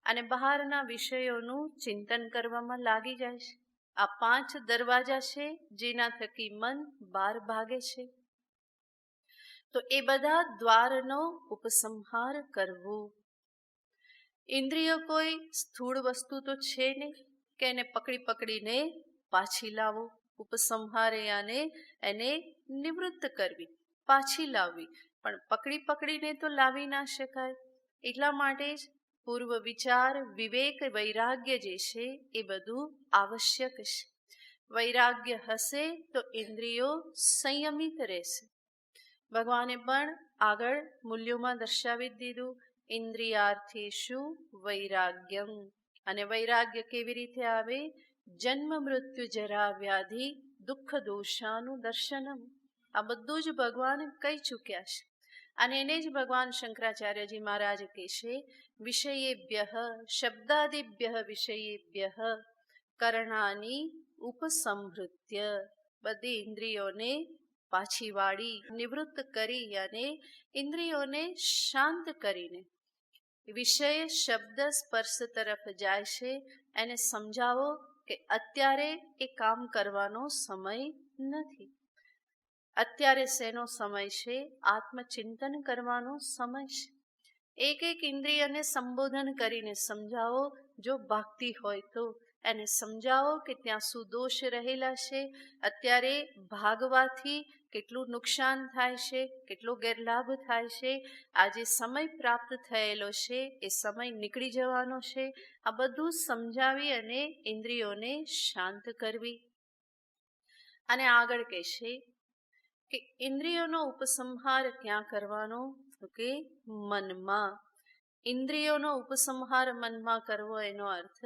અને બહારના વિષયોનું ચિંતન કરવામાં લાગી જાય છે. આ 5 દરવાજા છે જેના થકી મન બહાર ભાગે છે. તો એ બધા દ્વારનો ઉપસંહાર કરવો. ઇન્દ્રિયો કોઈ સ્થૂળ વસ્તુ તો છે નહીં કે એને પકડી પકડીને પાછી લાવો. ઉપસંહારે એને નિવૃત્ત કરવી, પાછી લાવવી. પણ પકડી પકડીને તો લાવી ના શકાય. એટલા માટે જ પૂર્વ વિચાર, વિવેક, વૈરાગ્ય જે છે એ બધું આવશ્યક છે. વૈરાગ્ય હશે તો ઇન્દ્રિયો સંયમિત રહેશે. ભગવાને પણ આગળ મૂલ્યોમાં દર્શાવી દીધું, ઇન્દ્રિયાર્થેષુ વૈરાગ્યમ. અને વૈરાગ્ય કેવી રીતે આવે? જન્મ મૃત્યુ જરા વ્યાધિ દુઃખ દોષાનું દર્શનમ. આ બધું જ ભગવાન કહી ચૂક્યા છે. અને એને જ ભગવાન શંકરાચાર્યજી મહારાજ કહે છે, વિષયેભ્યઃ શબ્દાદિભ્યઃ વિષયેભ્યઃ કરણાની ઉપસંહૃત્ય. બધી ઇન્દ્રિયોને પાછી વાળી, નિવૃત્ત કરી અને ઇન્દ્રિયોને શાંત કરીને વિષય શબ્દ સ્પર્શ તરફ જાય છે એને સમજાવો કે અત્યારે એ કામ કરવાનો સમય નથી. અત્યારે શેનો સમય છે? આત્મચિંતન કરવાનો સમય છે. એક એક ઇન્દ્રિયને સંબોધન કરીને સમજાવો. જો ભાગતી હોય તો એને સમજાવો કે ત્યાં શું દોષ રહેલા છે, અત્યારે ભાગવાથી કેટલું નુકસાન થાય છે, કેટલો ગેરલાભ થાય છે, આજે સમય પ્રાપ્ત થયેલો છે એ સમય નીકળી જવાનો છે. આ બધું સમજાવી અને ઇન્દ્રિયોને શાંત કરવી. અને આગળ કહેશે કે ઇન્દ્રિયોનો ઉપસંહાર ક્યાં કરવાનો? તો કે મનમાં. ઇન્દ્રિયોનો ઉપસંહાર મનમાં કરવો એનો અર્થ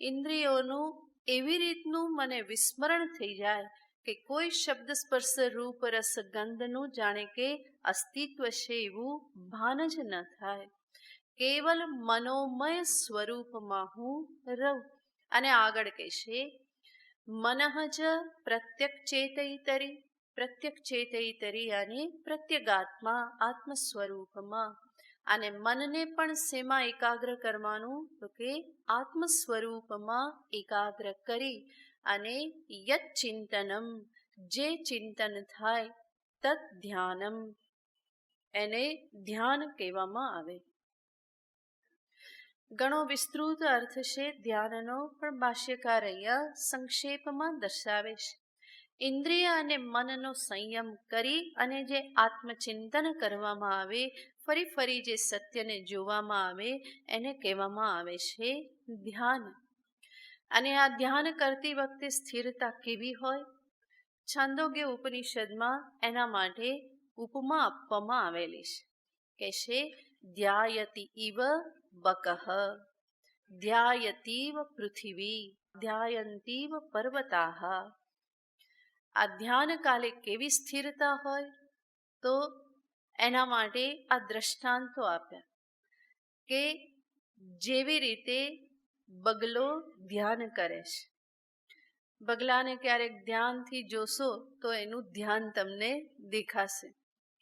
ઇન્દ્રિયોનું એવી રીતનું મને વિસ્મરણ થઈ જાય કે કોઈ શબ્દ સ્પર્શ રૂપ રસ ગંધનું જાણે કે અસ્તિત્વ છે એવું ભાન જ ન થાય. કેવલ મનોમય સ્વરૂપમાં હું રહું. અને આગળ કહેશે મનઃ જ પ્રત્યક ચેતૈતરી. પ્રત્યક ચેતૈતરી અને પ્રત્યેગાત્મા, આત્મ સ્વરૂપમાં. અને મનને પણ શેમાં એકાગ્ર કરવાનું? તો કે આત્મ સ્વરૂપમાં એકાગ્ર કરી અને યત ચિંતનમ, જે ચિંતન થાય, તત ધ્યાનમ, એને ધ્યાન કહેવામાં આવે. ઘણો વિસ્તૃત અર્થ છે ધ્યાનનો, પણ ભાષ્યકાર અહીંયા સંક્ષેપમાં દર્શાવે છે. ઇન્દ્રિય અને મનનો સંયમ કરી અને જે આત્મચિંતન કરવામાં આવે, ફરી ફરી જે સત્યને જોવામાં આવે, એને કહેવામાં આવે છે ધ્યાન. અને આ ધ્યાન કરતી વખતે સ્થિરતા કેવી હોય? છાંદોગ્ય ઉપનિષદમાં એના માટે ઉપમા આપવામાં આવેલી છે. કે છે ધ્યાયતિ ઇવ બકઃ, ધ્યાયતીવ પૃથિવી, ધ્યાયંતીવ પર્વતાઃ. આ ધ્યાન કાલે કેવી સ્થિરતા હોય? તો એના માટે આ દ્રષ્ટાંતો આપ્યા કે જેવી રીતે બગલો ધ્યાન કરે છે. બગલાને ક્યારેક ધ્યાનથી જોશો તો એનું ધ્યાન તમને દેખાશે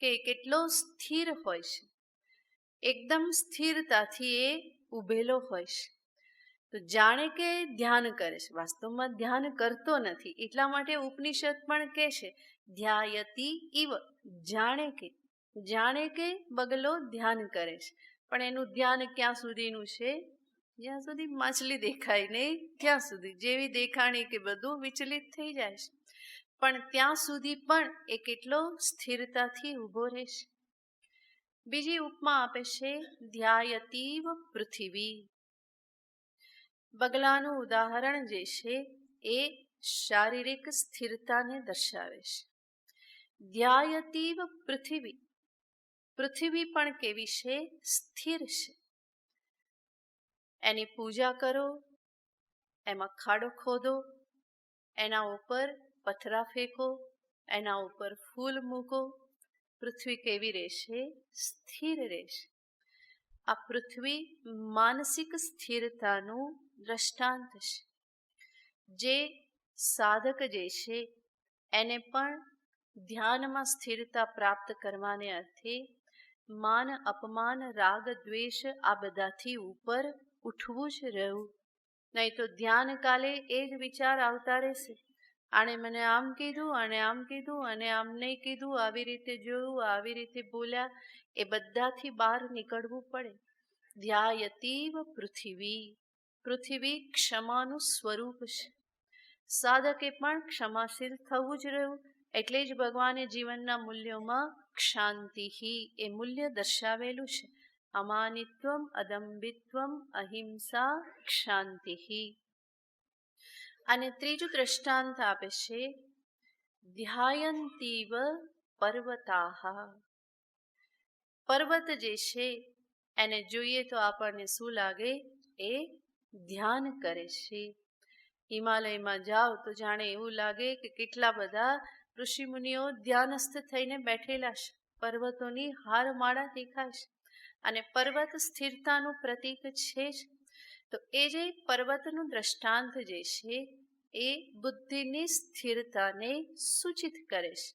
કે કેટલો સ્થિર હોય છે. એકદમ સ્થિરતાથી એ ઊભેલો હોય છે. તો જાણે કે ધ્યાન કરે છે, વાસ્તવમાં ધ્યાન કરતો નથી. એટલા માટે ઉપનિષદ પણ કહે છે ધ્યાયતી ઇવ, જાણે કે. જાણે કે બગલો ધ્યાન કરે છે, પણ એનું ધ્યાન ક્યાં સુધીનું છે? જ્યાં સુધી માછલી દેખાય નહીં ત્યાં સુધી. જેવી દેખાણી કે બધું વિચલિત થઈ જાય છે, પણ ત્યાં સુધી પણ એ કેટલો સ્થિરતાથી ઊભો રહેશે. બીજી ઉપમા આપે છે, ધ્યાયતીવ પૃથ્વી. બગલાનું ઉદાહરણ જે છે એ શારીરિક સ્થિરતાને દર્શાવે છે. ધ્યાયતીવ પૃથ્વી, પૃથ્વી પણ કેવી છે? સ્થિર છે. એની પૂજા કરો, એમાં ખાડો ખોદો, એના ઉપર પથરા ફેંકો, એના ઉપર ફૂલ મૂકો, પૃથ્વી કેવી રહેશે? સ્થિર રહેશે. આ પૃથ્વી માનસિક સ્થિરતાનું દ્રષ્ટાંત છે. જે સાધક જે છે એને પણ ધ્યાનમાં સ્થિરતા પ્રાપ્ત કરવાને અર્થે માન અપમાન રાગ દ્વેષ આ બધાથી ઉપર ઉઠવું જ રહ્યું. નહીં તો ધ્યાન કાલે એ જ વિચાર આવતા રહેશે, આણે મને આમ કીધું અને આમ કીધું અને આમ નહીં કીધું, આવી રીતે જોયું, આવી રીતે બોલ્યા. એ બધાથી બહાર નીકળવું પડે. ધ્યાયતીવ પૃથ્વી, પૃથ્વી ક્ષમાનું સ્વરૂપ છે. સાધકે પણ ક્ષમાશીલ થવું જ રહ્યું. એટલે જ ભગવાને જીવનના મૂલ્યોમાં ક્ષાંતિ એ મૂલ્ય દર્શાવેલું છે. અમાનિત્વમ અદંભિત્વમ અહિંસા ક્ષાંતિ. અને ત્રીજું દ્રષ્ટાંત આપે છે, ધ્યાયંતીવ પર્વતાહ. પર્વત જે છે એને જોઈએ તો આપણને શું લાગે? એ ધ્યાન કરે છે. હિમાલયમાં જાઓ તો જાણે એવું લાગે કે કેટલા બધા ઋષિમુનિઓ ધ્યાનસ્થ થઈને બેઠેલા છે. પર્વતોની હારમાળા દેખાય છે. અને પર્વત સ્થિરતાનું પ્રતીક છે જ. તો એ જે પર્વતનું દ્રષ્ટાંત જે છે એ બુદ્ધિની સ્થિરતાને સૂચિત કરે છે.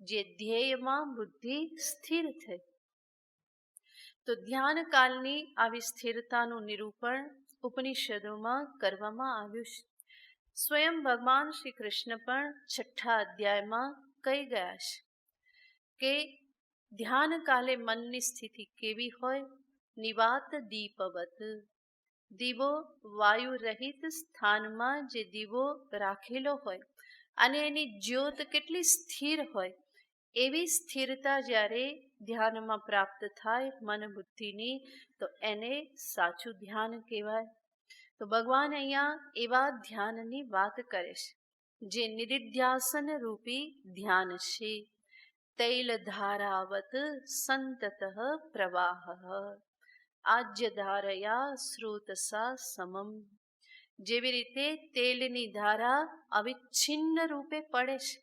જે ધ્યેયમાં બુદ્ધિ સ્થિર થઈ. તો ધ્યાન કાલની આવી સ્થિરતાનું નિરૂપણ ઉપનિષદોમાં કરવામાં આવ્યું છે. સ્વયં ભગવાન શ્રી કૃષ્ણ પણ 6ઠ્ઠા અધ્યાયમાં કહી ગયા છે કે ધ્યાન કાલે મનની સ્થિતિ કેવી હોય? નિવાત દીપવત. દીવો વાયુ રહિત સ્થાનમાં જે દીવો રાખેલો હોય અને એની જ્યોત કેટલી સ્થિર હોય, એવી સ્થિરતા જ્યારે ધ્યાનમાં પ્રાપ્ત થાય મન બુદ્ધિની, તો એને સાચું ધ્યાન કહેવાય. તો ભગવાન અહીંયા એવા ધ્યાનની વાત કરે છે જે નિધિધ્યાસન રૂપી ધ્યાન છે. તૈલ ધારાવત સંતત પ્રવાહ આજ્ય ધારયા સ્રોતસા સમમ. જેવી રીતે તેલની ધારા અવિચ્છિન્ન રૂપે પડે છે.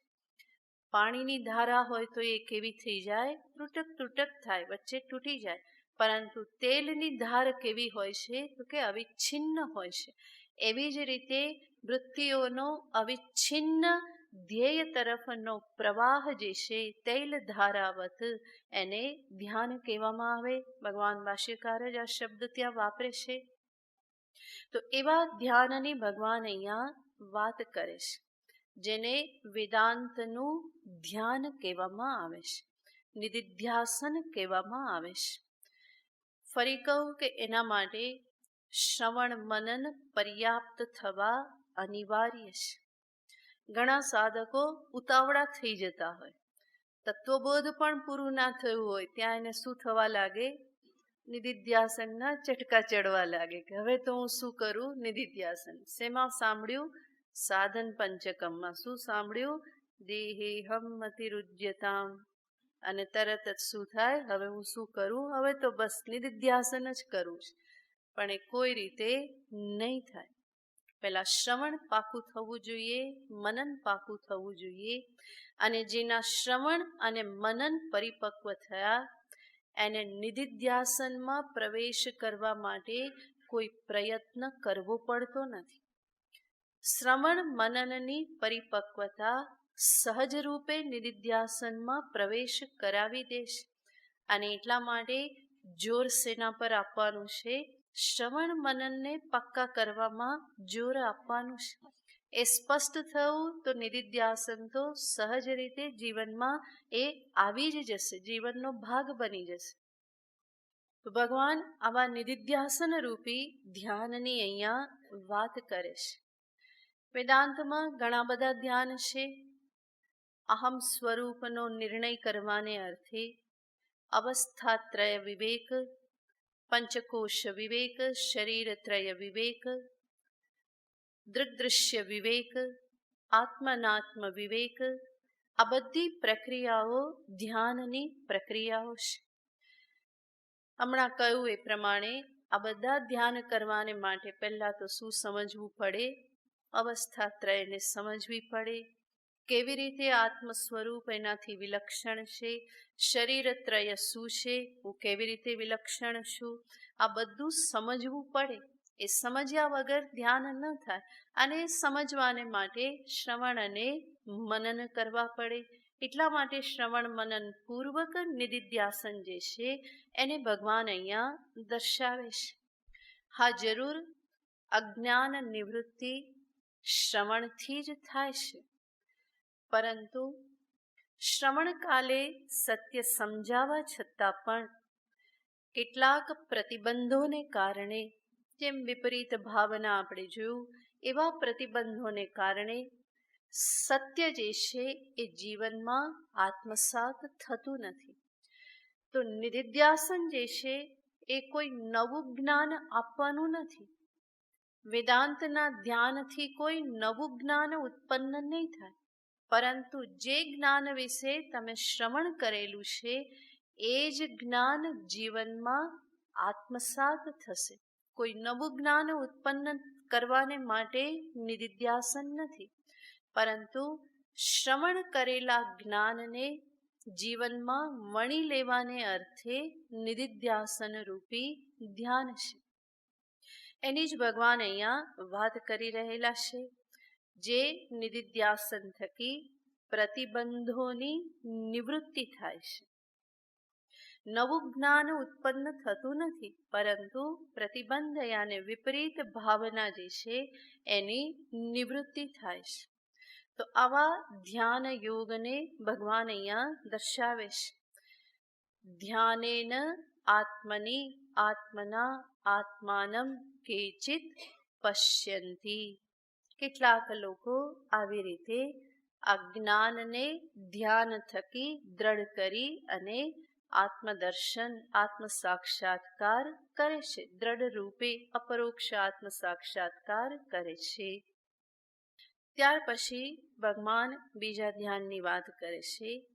પાણીની ધારા હોય તો એ કેવી થઈ જાય? તૂટક તૂટક થાય, વચ્ચે તૂટી જાય. પરંતુ તેલની ધાર કેવી હોય છે? તો કે અવિચ્છિન્ન હોય છે. એવી જ રીતે વૃત્તિઓનો અવિચ્છિન્ન ધ્યેય તરફનો પ્રવાહ જે છે તૈલ ધારાવત, એને ધ્યાન કહેવામાં આવે. ભગવાન ભાષ્યકાર જ આ શબ્દ ત્યાં વાપરે છે. તો એવા ધ્યાનની ભગવાન અહીંયા વાત કરે છે, જેને વેદાંતનું ધ્યાન કહેવામાં આવે છે, નિધિધ્યાસન કહેવામાં આવે છે. ફરી કહું કે એના માટે શ્રવણ મનન પર્યાપ્ત થવા અનિવાર્ય છે. ઘણા સાધકો ઉતાવળા થઈ જતા હોય, તત્વબોધ પણ પૂરું ના થયું હોય ત્યાં એને શું થવા લાગે? નિધિધ્યાસનના ચટકા ચડવા લાગે કે હવે તો હું શું કરું? નિધિધ્યાસન. શેમાં સાંભળ્યું? સાધન પંચકમમાં. શું સાંભળ્યું? દેહેહમ અતિરુજ્યતામ. અને તરત જ શું થાય? હવે હું શું કરું? હવે તો બસ નિધિધ્યાસન જ કરું છે. પણ એ કોઈ રીતે નહીં થાય. પહેલા શ્રવણ પાકું થવું જોઈએ, મનન પાકું થવું જોઈએ. અને જેના શ્રવણ અને મનન પરિપક્વ થયા એને નિધિધ્યાસનમાં પ્રવેશ કરવા માટે કોઈ પ્રયત્ન કરવો પડતો નથી. શ્રવણ મનનની પરિપક્વતા સહજ રૂપે નિધિધ્યાસનમાં પ્રવેશ કરાવી દેશે. અને એટલા માટે જોર શેના પર આપવાનું છે? શ્રવણ મનનને પક્કા કરવામાં જોર આપવાનું છે. એ સ્પષ્ટ થયું તો નિધિધ્યાસન તો સહજ રીતે જીવનમાં એ આવી જ જશે, જીવનનો ભાગ બની જશે. તો ભગવાન આવા નિધિધ્યાસન રૂપી ધ્યાનની અહીંયા વાત કરે છે. વેદાંતમાં ઘણા બધા ધ્યાન છે. અહમ સ્વરૂપનો નિર્ણય કરવાને અર્થે અવસ્થાત્રય વિવેક, પંચકોશ વિવેક, શરીરત્રય વિવેક, દૃગ્દૃશ્ય વિવેક, આત્મનાત્મ વિવેક, આ બધી પ્રક્રિયાઓ ધ્યાનની પ્રક્રિયાઓ છે. હમણાં કહ્યું એ પ્રમાણે આ બધા ધ્યાન કરવાને માટે પહેલાં તો શું સમજવું પડે? અવસ્થાત્રયને સમજવી પડે. કેવી રીતે આત્મ સ્વરૂપ એનાથી વિલક્ષણ છે, શરીરત્રય શું છે, હું કેવી રીતે વિલક્ષણ છું, આ બધું સમજવું પડે. એ સમજ્યા વગર ધ્યાન ન થાય. અને સમજવાને માટે શ્રવણ અને મનન કરવા પડે. એટલા માટે શ્રવણ મનન પૂર્વક નિધિધ્યાસન જે છે એને ભગવાન અહીંયા દર્શાવે છે. હા, જરૂર અજ્ઞાન નિવૃત્તિ શ્રવણથી જ થાય છે, પરંતુ શ્રવણ કાલે સત્ય સમજાવવા છતાં પણ કેટલાક પ્રતિબંધોને કારણે, જેમ વિપરીત ભાવના આપણે જોયું, એવા પ્રતિબંધોને કારણે સત્ય જે છે એ જીવનમાં આત્મસાત થતું નથી. તો નિધિધ્યાસન જે છે એ કોઈ નવું જ્ઞાન આપવાનું નથી. વેદાંતના ધ્યાનથી કોઈ નવું જ્ઞાન ઉત્પન્ન નહીં થાય, પરંતુ જે જ્ઞાન વિશે તમે શ્રવણ કરેલું છે એ જ જ્ઞાન જીવનમાં આત્મસાત થશે. કોઈ નવું જ્ઞાન ઉત્પન્ન કરવાને માટે નિધિધ્યાસન નથી, પરંતુ શ્રવણ કરેલા જ્ઞાનને જીવનમાં વણી લેવાને અર્થે નિધિધ્યાસન રૂપી ધ્યાન છે. એની જ ભગવાન અહીંયા વાત કરી રહેલા છે. જે નિધિધ્યાસન થકી પ્રતિબંધોની નિવૃત્તિ થાય છે. નવું જ્ઞાન ઉત્પન્ન થતું નથી, પરંતુ પ્રતિબંધ યાને વિપરીત ભાવના જે છે એની નિવૃત્તિ થાય છે. તો આવા ધ્યાન યોગને ભગવાન અહીંયા દર્શાવે છે. ધ્યાનેન આત્મની આત્મના આત્માનમ કેચિત પશ્યંતી. કેટલાક લોકો આવી રીતે આ જ્ઞાનને ધ્યાન થકી દ્રઢ કરી અને આત્મદર્શન, આત્મ સાક્ષાત્કાર કરે છે. દ્રઢ રૂપે અપરોક્ષ આત્મ સાક્ષાત્કાર કરે છે. ત્યાર પછી ભગવાન બીજા ધ્યાનની વાત કરે છે.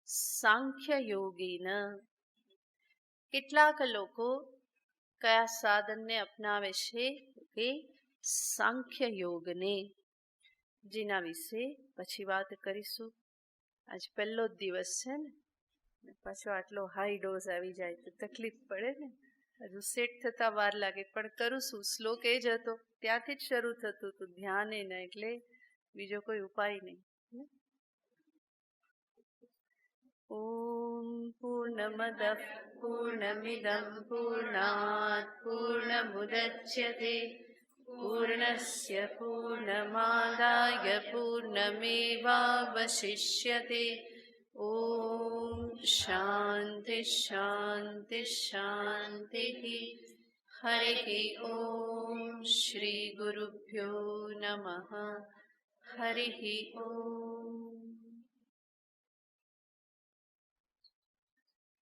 સાંખ્ય યોગીન. કેટલાક લોકો કયા સાધનને અપનાવે છે? કે સાંખ્ય યોગને, જેના વિશે પછી વાત કરીશું. આજ પહેલો જ દિવસ છે ને, પાછો આટલો હાઈ ડોઝ આવી જાય તો તકલીફ પડે ને. હજુ સેટ થતા વાર લાગે, પણ કરું શું? શ્લોક એ જ હતો, ત્યાંથી જ શરૂ થતું હતું ધ્યાન એને, એટલે બીજો કોઈ ઉપાય નહીં. ઓમ પૂર્ણમદ પૂર્ણમિદં પૂર્ણાત પૂર્ણમુદચ્યતે પૂર્ણસ્ય પૂર્ણમાદાય પૂર્ણમેવાવશિષ્યતે. ઓમ શાંતિ શાંતિ શાંતિ. હરિ ઓમ શ્રી ગુરુભ્યો નમઃ. હરિ ઓમ.